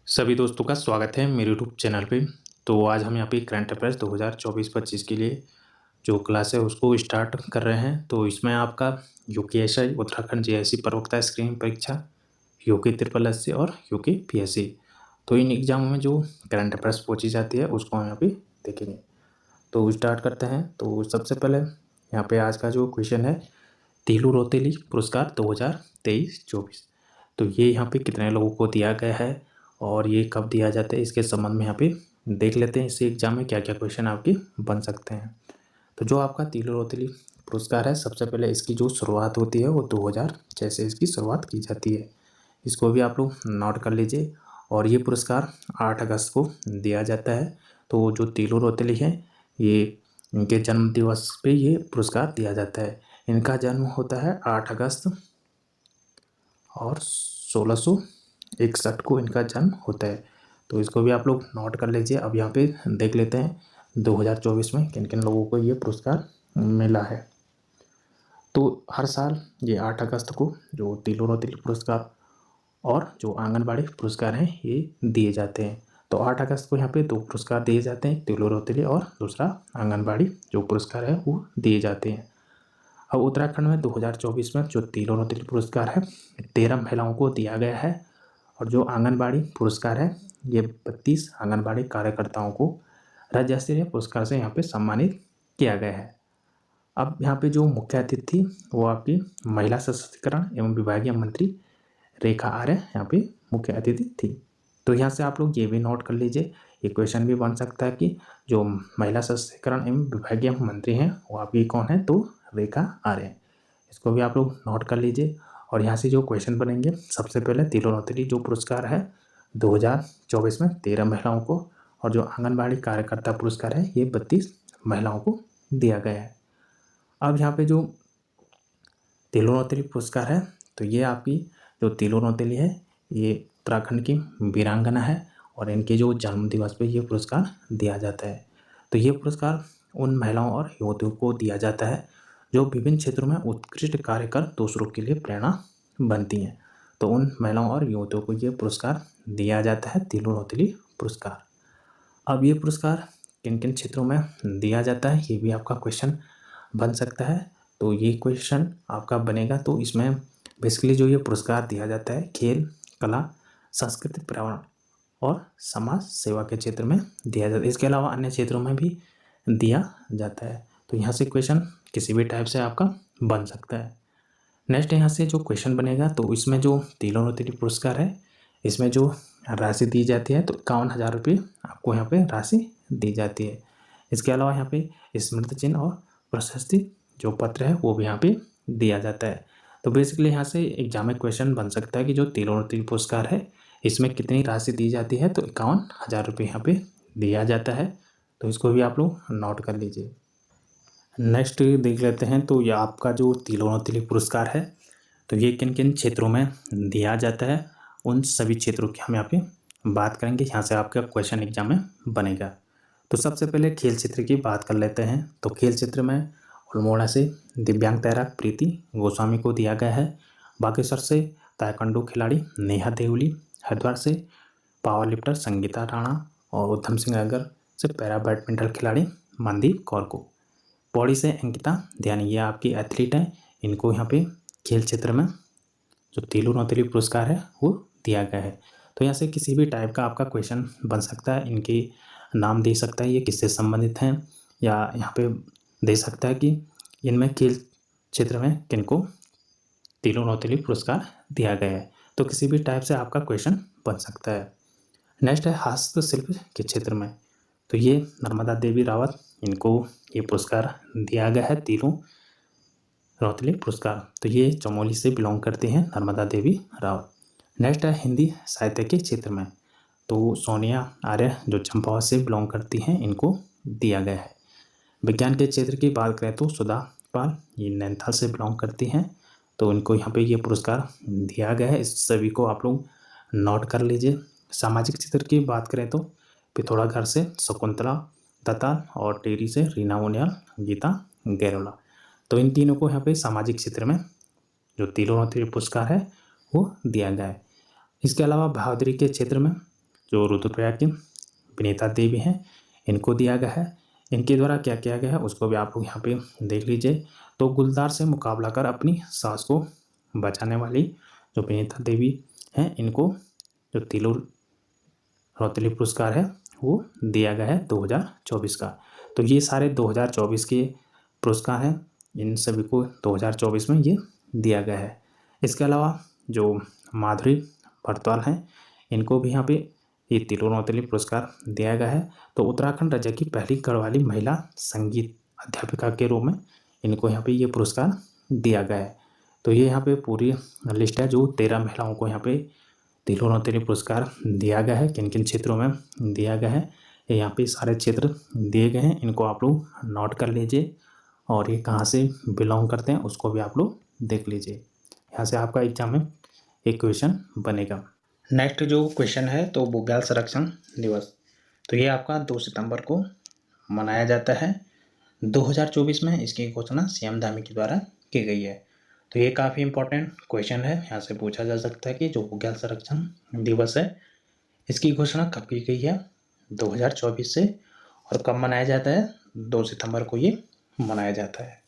सभी दोस्तों का स्वागत है मेरे यूट्यूब चैनल पे। तो आज हम यहाँ पे करंट अफेयर्स 2024-25 के लिए जो क्लास है उसको स्टार्ट कर रहे हैं। तो इसमें आपका यूकेएसआई उत्तराखंड जेआईसी प्रवक्ता स्क्रीनिंग परीक्षा, यूके ट्रिपल एससी और यूके पीएससी, तो इन एग्जामों में जो करंट अफेयर्स पूछी जाती है उसको हम यहाँ पे देखेंगे। तो स्टार्ट करते हैं। तो सबसे पहले यहाँ पे आज का जो क्वेश्चन है, तीलू रोतेली पुरस्कार 2023-24, तो ये यहाँ पे कितने लोगों को दिया गया है और ये कब दिया जाता है, इसके संबंध में यहाँ पे देख लेते हैं। इस एग्जाम में क्या क्या क्वेश्चन आपके बन सकते हैं। तो जो आपका तीलू रोतेली पुरस्कार है, सबसे पहले इसकी जो शुरुआत होती है वो 2006 से इसकी शुरुआत की जाती है। इसको भी आप लोग नोट कर लीजिए। और ये पुरस्कार 8 अगस्त को दिया जाता है। तो जो तीलू रोतेली है, ये इनके जन्म दिवस पे ये पुरस्कार दिया जाता है। इनका जन्म होता है 8 अगस्त और 1661 को इनका जन्म होता है। तो इसको भी आप लोग नोट कर लीजिए। अब यहाँ पे देख लेते हैं 2024 में किन किन लोगों को ये पुरस्कार मिला है। तो हर साल ये 8 अगस्त को जो तीलू रोतेली पुरस्कार और जो आंगनबाड़ी पुरस्कार हैं ये दिए जाते हैं। तो 8 अगस्त को यहाँ पे 2 पुरस्कार दिए जाते हैं, तीलू रोतेली और दूसरा आंगनबाड़ी जो पुरस्कार है वो दिए जाते हैं। अब उत्तराखंड में 2024 में जो तीलू रोतेली पुरस्कार है 13 महिलाओं को दिया गया है। और जो आंगनबाड़ी पुरस्कार है ये 32 आंगनबाड़ी कार्यकर्ताओं को राज्य स्तरीय पुरस्कार से यहाँ पे सम्मानित किया गया है। अब यहाँ पे जो मुख्य अतिथि थी वो आपकी महिला सशक्तिकरण एवं विभागीय मंत्री रेखा आर्य यहाँ पे मुख्य अतिथि थी। तो यहाँ से आप लोग ये भी नोट कर लीजिए, ये क्वेश्चन भी बन सकता है कि जो महिला सशक्तिकरण एवं विभागीय मंत्री हैं वो आपकी कौन है, तो रेखा आर्य। इसको भी आप लोग नोट कर लीजिए। और यहाँ से जो क्वेश्चन बनेंगे, सबसे पहले तीलू रोतेली जो पुरस्कार है 2024 में 13 महिलाओं को, और जो आंगनबाड़ी कार्यकर्ता पुरस्कार है ये 32 महिलाओं को दिया गया है। अब यहाँ पे जो तीलू रोतेली पुरस्कार है, तो ये आपकी जो तीलू रोतेली है ये उत्तराखंड की वीरांगना है और इनके जो जन्म दिवस पे ये पुरस्कार दिया जाता है। तो ये पुरस्कार उन महिलाओं और युवतियों को दिया जाता है जो विभिन्न क्षेत्रों में उत्कृष्ट कार्य कर दूसरों के लिए प्रेरणा बनती हैं। तो उन महिलाओं और युवतियों को ये पुरस्कार दिया जाता है, तीलू रोतेली पुरस्कार। अब ये पुरस्कार किन किन क्षेत्रों में दिया जाता है ये भी आपका क्वेश्चन बन सकता है। तो ये क्वेश्चन आपका बनेगा, तो इसमें बेसिकली जो ये पुरस्कार दिया जाता है खेल, कला, संस्कृति, पर्यावरण और समाज सेवा के क्षेत्र में दिया जाता है। इसके अलावा अन्य क्षेत्रों में भी दिया जाता है। तो यहाँ से क्वेश्चन किसी भी टाइप से आपका बन सकता है। नेक्स्ट यहाँ से जो क्वेश्चन बनेगा, तो इसमें जो तीलू रोतेली पुरस्कार है इसमें जो राशि दी जाती है तो 51,000 रुपये आपको यहाँ पे राशि दी जाती है। इसके अलावा यहाँ पे स्मृति चिन्ह और प्रशस्ति जो पत्र है वो भी यहाँ पे दिया जाता है। तो बेसिकली यहाँ से एग्जाम में क्वेश्चन बन सकता है कि जो तीलू रोतेली पुरस्कार है इसमें कितनी राशि दी जाती है, तो 51,000 रुपये यहाँ पे दिया जाता है। तो इसको भी आप लोग नोट कर लीजिए। नेक्स्ट देख लेते हैं। तो ये आपका जो तीलू रोतेली पुरस्कार है तो ये किन किन क्षेत्रों में दिया जाता है, उन सभी क्षेत्रों की हम यहाँ पे बात करेंगे। यहाँ से आपका क्वेश्चन एग्जाम में बनेगा। तो सबसे पहले खेल क्षेत्र की बात कर लेते हैं। तो खेल क्षेत्र में अल्मोड़ा से दिव्यांग तैराक प्रीति गोस्वामी को दिया गया है। बागेश्वर से ताइक्वांडो खिलाड़ी नेहा देवली, हरिद्वार से पावर लिफ्टर संगीता राणा और उधम सिंह नगर से पैरा बैडमिंटन खिलाड़ी मनदीप कौर को, पौड़ी से अंकिता ध्यान, ये आपकी एथलीट हैं, इनको यहाँ पे खेल क्षेत्र में जो तीलू रोतेली पुरस्कार है वो दिया गया है। तो यहाँ से किसी भी टाइप का आपका क्वेश्चन बन सकता है। इनके नाम दे सकता है ये किससे संबंधित हैं, या यहाँ पे दे सकता है कि इनमें खेल क्षेत्र में किनको तीलू रोतेली पुरस्कार दिया गया है। तो किसी भी टाइप से आपका क्वेश्चन बन सकता है। नेक्स्ट है हस्तशिल्प के क्षेत्र में। तो ये नर्मदा देवी रावत, इनको ये पुरस्कार दिया गया है तीलू रोतेली पुरस्कार। तो ये चमोली से बिलोंग करती हैं नर्मदा देवी रावत। नेक्स्ट है हिंदी साहित्य के क्षेत्र में। तो सोनिया आर्य जो चंपावत से बिलोंग करती हैं, इनको दिया गया है। विज्ञान के क्षेत्र की बात करें तो सुधा पाल, ये नैनीताल से बिलोंग करती हैं, तो इनको यहाँ पे ये पुरस्कार दिया गया है। इस सभी को आप लोग नोट कर लीजिए। सामाजिक क्षेत्र की बात करें तो पिथौरागढ़ से शकुंतला दत्ताल और टेरी से रीना उनियाल, गीता गैरोला, तो इन तीनों को यहाँ पे सामाजिक क्षेत्र में जो तीलू रोतेली पुरस्कार है वो दिया गया है। इसके अलावा बहादुरी के क्षेत्र में जो रुद्रप्रयाग की विनीता देवी हैं इनको दिया गया है। इनके द्वारा क्या किया गया है उसको भी आप लोग यहाँ पे देख लीजिए। तो गुलदार से मुकाबला कर अपनी सांस को बचाने वाली जो विनीता देवी हैं इनको जो तिलोर रौतेली पुरस्कार है वो दिया गया है 2024 का। तो ये सारे 2024 के पुरस्कार हैं, इन सभी को 2024 में ये दिया गया है। इसके अलावा जो माधुरी भरद्वाज हैं इनको भी यहाँ पे ये तिलोर रौतेली पुरस्कार दिया गया है। तो उत्तराखंड राज्य की पहली गढ़वाली महिला संगीत अध्यापिका के रूप में इनको यहाँ पे ये पुरस्कार दिया गया है। तो ये यहाँ पे पूरी लिस्ट है जो 13 महिलाओं को यहाँ पे तिलोर रौतेली पुरस्कार दिया गया है, किन किन क्षेत्रों में दिया गया है। यहाँ पे सारे क्षेत्र दिए गए हैं, इनको आप लोग नोट कर लीजिए और ये कहाँ से बिलोंग करते हैं उसको भी आप लोग देख लीजिए। यहाँ से आपका एग्जाम में एक क्वेश्चन बनेगा। नेक्स्ट जो क्वेश्चन है तो बुग्याल संरक्षण दिवस, तो ये आपका 2 सितंबर को मनाया जाता है 2024 में। इसकी घोषणा सीएम धामी के द्वारा की गई है। तो ये काफ़ी इंपॉर्टेंट क्वेश्चन है, यहाँ से पूछा जा सकता है कि जो बुग्याल संरक्षण दिवस है इसकी घोषणा कब की गई है 2024 से और कब मनाया जाता है 2 सितंबर को ये मनाया जाता है।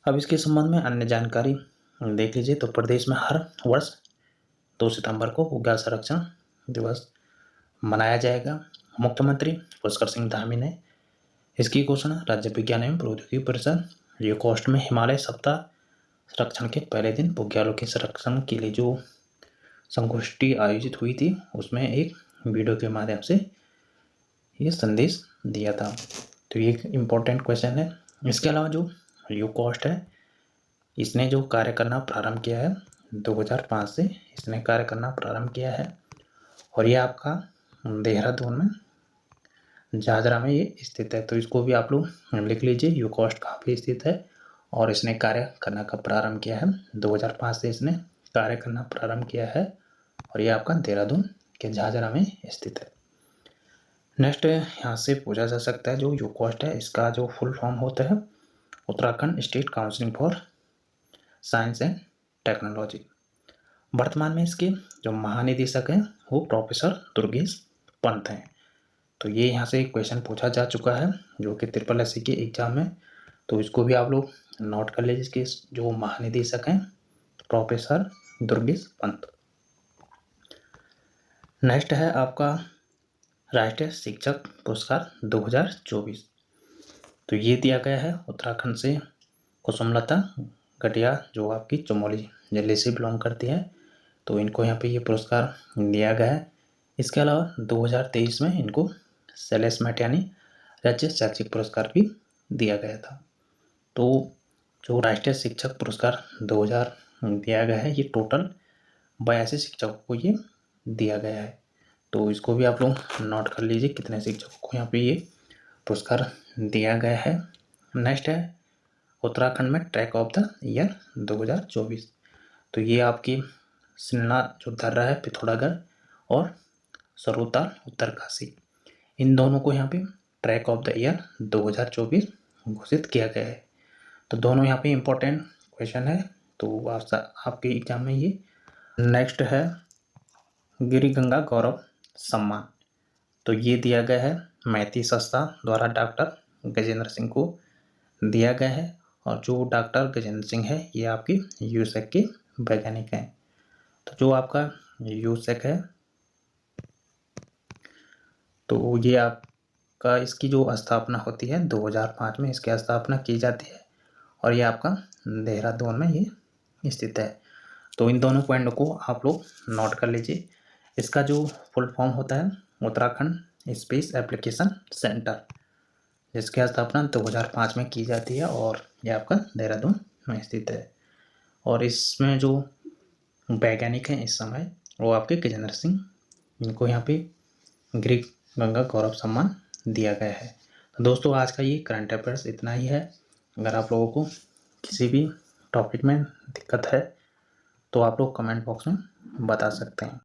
अब इसके संबंध में अन्य जानकारी देख लीजिए। तो प्रदेश में हर वर्ष 2 सितंबर को बुग्याल संरक्षण दिवस मनाया जाएगा। मुख्यमंत्री पुष्कर सिंह धामी ने इसकी घोषणा राज्य विज्ञान एवं प्रौद्योगिकी परिषद यूकोस्ट में हिमालय सप्ताह संरक्षण के पहले दिन बुग्यालों के संरक्षण के लिए जो संगोष्ठी आयोजित हुई थी उसमें एक वीडियो के माध्यम से ये संदेश दिया था। तो ये एक इम्पोर्टेंट क्वेश्चन है। इसके अलावा जो यूकोस्ट है इसने जो कार्य करना प्रारंभ किया है 2005 से इसने कार्य करना प्रारंभ किया है और ये आपका देहरादून में झाझरा में ये स्थित है। तो इसको भी आप लोग लिख लीजिए, यूकोस्ट कहाँ पे स्थित है और इसने कार्य करना कब प्रारंभ किया है 2005 से इसने कार्य करना प्रारंभ किया है और ये आपका देहरादून के झाझरा में स्थित है। नेक्स्ट यहाँ से पूछा जा सकता है जो यूकोस्ट है इसका जो फुल फॉर्म होता है Uttarakhand state council for science and technology. वर्तमान में इसके जो महानिदेशक हैं वो प्रोफेसर दुर्गेश पंत हैं। तो ये यहाँ से एक क्वेश्चन पूछा जा चुका है जो कि SSSC के एग्जाम में, तो इसको भी आप लोग नोट कर लीजिए। इसके जो महानिदेशक हैं प्रोफेसर दुर्गेश पंत। नेक्स्ट है आपका राष्ट्रीय शिक्षक पुरस्कार 2024। तो ये दिया गया है उत्तराखंड से कुसुमलता गटिया जो आपकी चमोली जिले से बिलोंग करती है, तो इनको यहाँ पे ये पुरस्कार दिया गया है। इसके अलावा 2023 में इनको शैलेश मैटियानी राज्य शैक्षिक पुरस्कार भी दिया गया था। तो जो राष्ट्रीय शिक्षक पुरस्कार 2000 दिया गया है ये टोटल 82 शिक्षकों को ये दिया गया है। तो इसको भी आप लोग नोट कर लीजिए कितने शिक्षकों को यहाँ पे ये पुरस्कार दिया गया है। नेक्स्ट है उत्तराखंड में ट्रैक ऑफ द ईयर 2024। तो ये आपकी सिन्ना जो दर्रा है पिथौरागढ़ और सरोताल उत्तरकाशी, इन दोनों को यहाँ पे ट्रैक ऑफ द ईयर 2024 घोषित किया गया है। तो दोनों यहाँ पे इम्पोर्टेंट क्वेश्चन है, तो आपके एग्जाम में ये। नेक्स्ट है गिरी गंगा गौरव सम्मान, तो ये दिया गया है मैती संस्था द्वारा डॉक्टर गजेंद्र सिंह को दिया गया है और जो डॉक्टर गजेंद्र सिंह है ये आपके यूसेक के वैज्ञानिक हैं। तो जो आपका यूसेक है तो ये आपका इसकी जो स्थापना होती है 2005 में इसकी स्थापना की जाती है और ये आपका देहरादून में ये स्थित है। तो इन दोनों पॉइंट को आप लोग नोट कर लीजिए। इसका जो फुल फॉर्म होता है उत्तराखंड स्पेस एप्लीकेशन सेंटर, जिसकी स्थापना 2005 में की जाती है और ये आपका देहरादून में स्थित है। और इसमें जो वैज्ञानिक हैं इस समय वो आपके गजेंद्र सिंह, इनको यहाँ पे गिरी गंगा गौरव सम्मान दिया गया है। तो दोस्तों आज का ये करंट अफेयर्स इतना ही है। अगर आप लोगों को किसी भी टॉपिक में दिक्कत है तो आप लोग कमेंट बॉक्स में बता सकते हैं।